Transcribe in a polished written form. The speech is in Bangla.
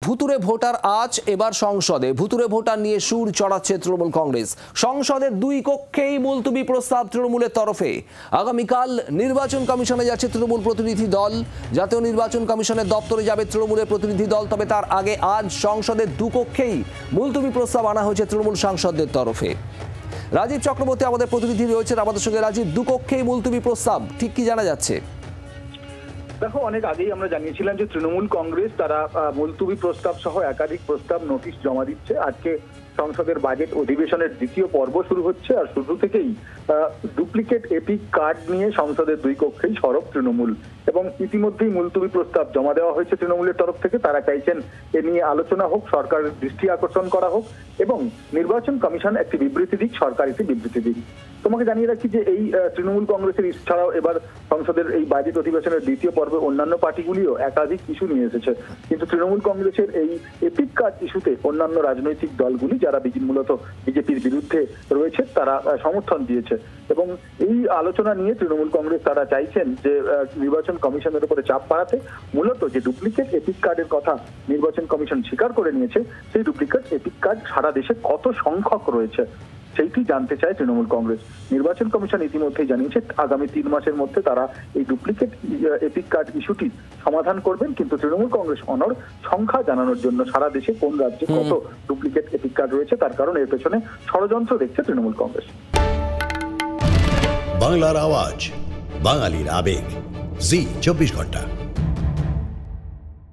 ভুতুরে ভোটার আজ এবার সংসদে। ভুতুরে ভোটার নিয়ে সুর চড়াচ্ছে তৃণমূল কংগ্রেস। সংসদের দুই কক্ষেই মুলতবি প্রস্তাব তৃণমূলের তরফে। আগামীকাল নির্বাচন কমিশনে যাচ্ছে তৃণমূল প্রতিনিধি দল। জাতীয় নির্বাচন কমিশনের দপ্তরে যাবে তৃণমূলের প্রতিনিধি দল। তবে তার আগে আজ সংসদের দুকক্ষেই মুলতবি প্রস্তাব আনা হয়েছে তৃণমূল সাংসদদের তরফে। রাজীব চক্রবর্তী আমাদের প্রতিনিধি রয়েছেন আমাদের সঙ্গে। রাজীব, দুকক্ষেই মুলতবি প্রস্তাব, ঠিক কি জানা যাচ্ছে? দেখো, অনেক আগেই আমরা জানিয়েছিলাম যে তৃণমূল কংগ্রেস তারা মুলতবি প্রস্তাব সহ একাধিক প্রস্তাব নোটিশ জমা দিচ্ছে। আজকে সংসদের বাজেট অধিবেশনের দ্বিতীয় পর্ব শুরু হচ্ছে, আর শুরু থেকেই ডুপ্লিকেট এপিক কার্ড নিয়ে সংসদের দুই কক্ষেই সরব তৃণমূল। এবং ইতিমধ্যেই মুলতবি প্রস্তাব জমা দেওয়া হয়েছে তৃণমূলের তরফ থেকে। তারা চাইছেন এ নিয়ে আলোচনা হোক, সরকারের দৃষ্টি আকর্ষণ করা হোক এবং নির্বাচন কমিশন একটি বিবৃতি দিক, সরকার একটি বিবৃতি দিক। তোমাকে জানিয়ে রাখি যে এই তৃণমূল কংগ্রেসের ছাড়াও এবার সংসদের এই বাজেট অধিবেশনের দ্বিতীয় পর্বে অন্যান্য পার্টিগুলিও একাধিক ইস্যু নিয়ে এসেছে। কিন্তু তৃণমূল কংগ্রেসের এই এপিক কার্ড ইস্যুতে অন্যান্য রাজনৈতিক দলগুলি যারা মূলত বিজেপির বিরুদ্ধে রয়েছে তারা সমর্থন দিয়েছে। এবং এই আলোচনা নিয়ে তৃণমূল কংগ্রেস তারা চাইছেন যে নির্বাচন কমিশনের উপরে চাপ বাড়াতে। মূলত যে ডুপ্লিকেট এপিক কার্ডের কথা নির্বাচন কমিশন স্বীকার করে নিয়েছে, সেই ডুপ্লিকেট এপিক কার্ড সারা দেশে কত সংখ্যক রয়েছে সেইটি জানতে চায় তৃণমূল কংগ্রেস। নির্বাচন কমিশন ইতিমধ্যেই জানিয়েছে আগামী 3 মাসের মধ্যে তারা এই ডুপ্লিকেট এপিক কার্ড ইস্যুটি সমাধান করবেন। কিন্তু তৃণমূল কংগ্রেস অনড় সংখ্যা জানানোর জন্য সারা দেশে কোন রাজ্যে কত ডুপ্লিকেট এপিক কার্ড রয়েছে তার কারণ এর পেছনে ষড়যন্ত্র দেখছে তৃণমূল কংগ্রেস। বাংলার আওয়াজ, বাঙালির আবেগ, জি 24 ঘন্টা।